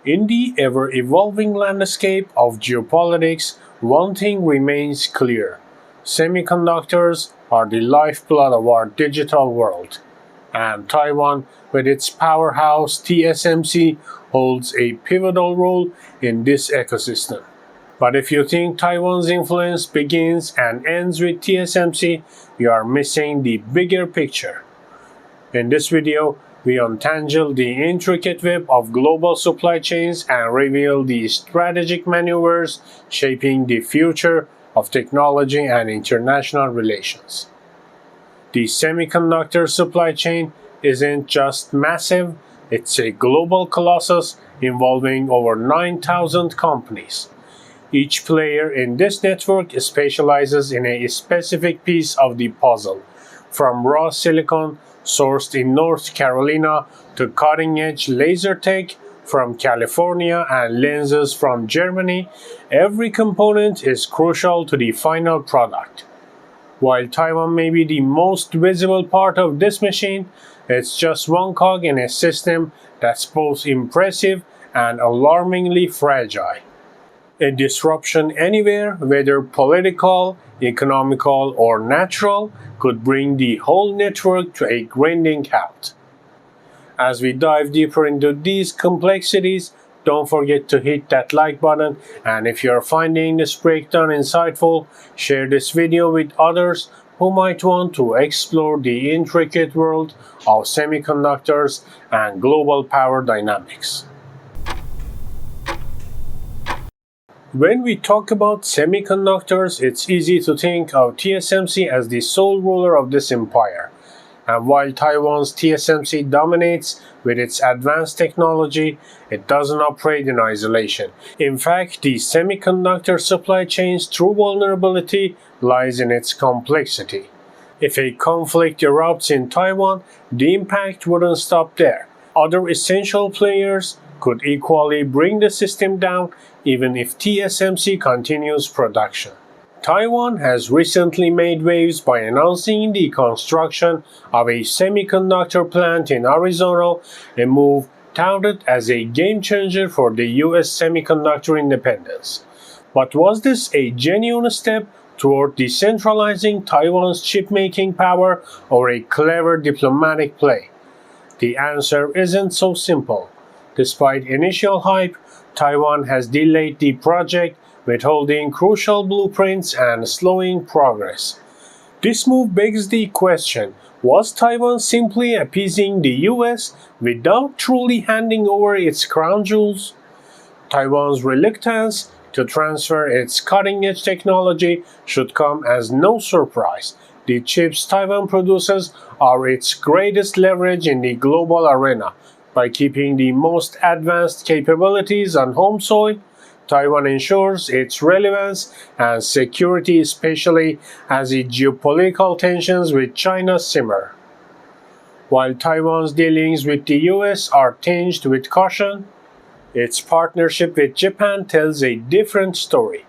In the ever-evolving landscape of geopolitics, one thing remains clear. Semiconductors are the lifeblood of our digital world, and Taiwan, with its powerhouse TSMC, holds a pivotal role in this ecosystem. But if you think Taiwan's influence begins and ends with TSMC, you are missing the bigger picture. In this video, we untangle the intricate web of global supply chains and reveal the strategic maneuvers shaping the future of technology and international relations. The semiconductor supply chain isn't just massive, it's a global colossus involving over 9,000 companies. Each player in this network specializes in a specific piece of the puzzle, from raw silicon sourced in North Carolina to cutting-edge laser tech from California and lenses from Germany. Every component is crucial to the final product. While Taiwan may be the most visible part of this machine, it's just one cog in a system that's both impressive and alarmingly fragile. A disruption anywhere, whether political, economical, or natural, could bring the whole network to a grinding halt. As we dive deeper into these complexities, don't forget to hit that like button, and if you're finding this breakdown insightful, share this video with others who might want to explore the intricate world of semiconductors and global power dynamics. When we talk about semiconductors, it's easy to think of TSMC as the sole ruler of this empire. And while Taiwan's TSMC dominates with its advanced technology, it doesn't operate in isolation. In fact, the semiconductor supply chain's true vulnerability lies in its complexity. If a conflict erupts in Taiwan, the impact wouldn't stop there. Other essential players could equally bring the system down even if TSMC continues production. Taiwan has recently made waves by announcing the construction of a semiconductor plant in Arizona, a move touted as a game changer for the US semiconductor independence. But was this a genuine step toward decentralizing Taiwan's chip-making power or a clever diplomatic play? The answer isn't so simple. Despite initial hype, Taiwan has delayed the project, withholding crucial blueprints and slowing progress. This move begs the question, was Taiwan simply appeasing the US without truly handing over its crown jewels? Taiwan's reluctance to transfer its cutting-edge technology should come as no surprise. The chips Taiwan produces are its greatest leverage in the global arena. By keeping the most advanced capabilities on home soil, Taiwan ensures its relevance and security, especially as the geopolitical tensions with China simmer. While Taiwan's dealings with the US are tinged with caution, its partnership with Japan tells a different story.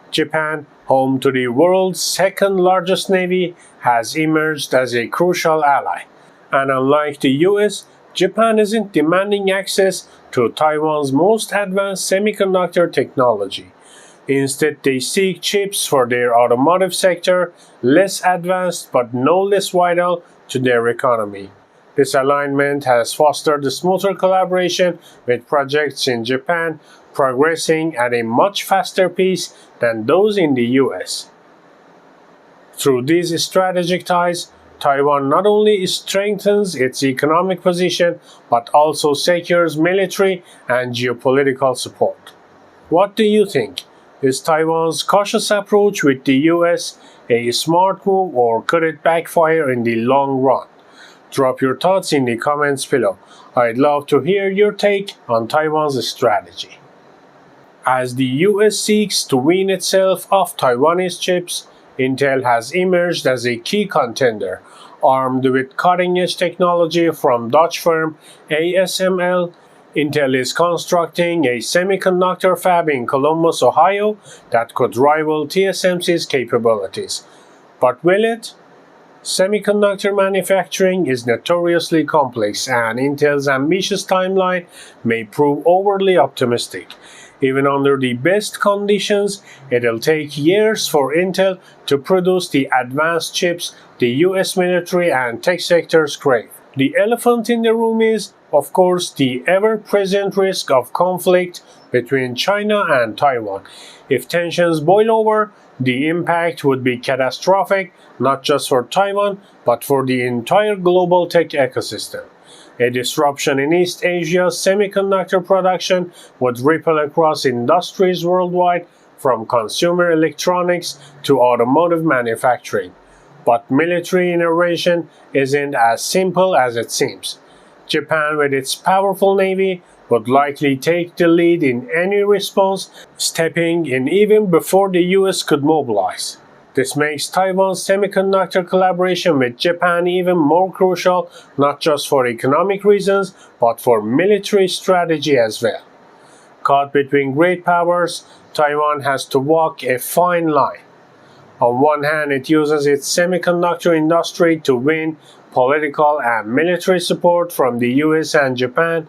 Japan, home to the world's second-largest navy, has emerged as a crucial ally. And unlike the US, Japan isn't demanding access to Taiwan's most advanced semiconductor technology. Instead, they seek chips for their automotive sector, less advanced but no less vital to their economy. This alignment has fostered a smoother collaboration with projects in Japan progressing at a much faster pace than those in the US. Through these strategic ties, Taiwan not only strengthens its economic position, but also secures military and geopolitical support. What do you think? Is Taiwan's cautious approach with the US a smart move, or could it backfire in the long run? Drop your thoughts in the comments below. I'd love to hear your take on Taiwan's strategy. As the US seeks to wean itself off Taiwanese chips, Intel has emerged as a key contender. Armed with cutting-edge technology from Dutch firm ASML, Intel is constructing a semiconductor fab in Columbus, Ohio that could rival TSMC's capabilities. But will it? Semiconductor manufacturing is notoriously complex, and Intel's ambitious timeline may prove overly optimistic. Even under the best conditions, it'll take years for Intel to produce the advanced chips the US military and tech sectors crave. The elephant in the room is, of course, the ever-present risk of conflict between China and Taiwan. If tensions boil over, the impact would be catastrophic, not just for Taiwan, but for the entire global tech ecosystem. A disruption in East Asia's semiconductor production would ripple across industries worldwide, from consumer electronics to automotive manufacturing. But military innovation isn't as simple as it seems. Japan, with its powerful navy, would likely take the lead in any response, stepping in even before the US could mobilize. This makes Taiwan's semiconductor collaboration with Japan even more crucial, not just for economic reasons, but for military strategy as well. Caught between great powers, Taiwan has to walk a fine line. On one hand, it uses its semiconductor industry to win political and military support from the US and Japan.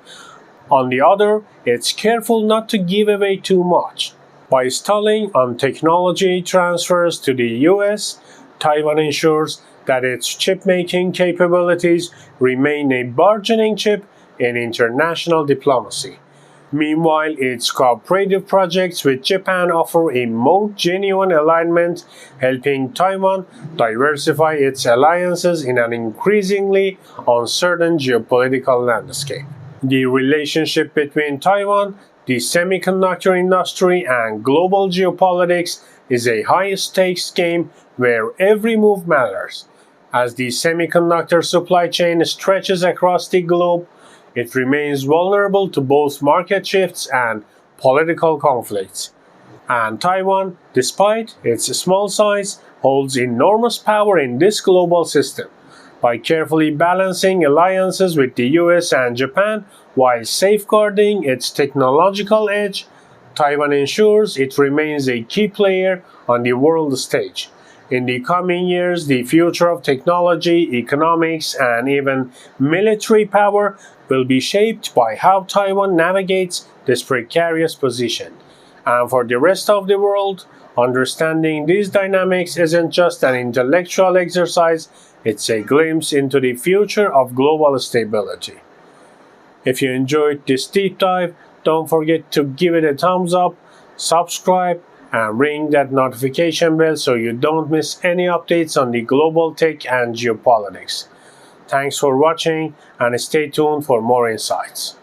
On the other, it's careful not to give away too much. By stalling on technology transfers to the US, Taiwan ensures that its chip-making capabilities remain a bargaining chip in international diplomacy. Meanwhile, its cooperative projects with Japan offer a more genuine alignment, helping Taiwan diversify its alliances in an increasingly uncertain geopolitical landscape. The relationship between Taiwan, the semiconductor industry, and global geopolitics is a high-stakes game where every move matters. As the semiconductor supply chain stretches across the globe, it remains vulnerable to both market shifts and political conflicts. And Taiwan, despite its small size, holds enormous power in this global system. By carefully balancing alliances with the US and Japan while safeguarding its technological edge, Taiwan ensures it remains a key player on the world stage. In the coming years, the future of technology, economics, and even military power will be shaped by how Taiwan navigates this precarious position. And for the rest of the world, understanding these dynamics isn't just an intellectual exercise, it's a glimpse into the future of global stability. If you enjoyed this deep dive, don't forget to give it a thumbs up, subscribe, and ring that notification bell so you don't miss any updates on the global tech and geopolitics. Thanks for watching, and stay tuned for more insights.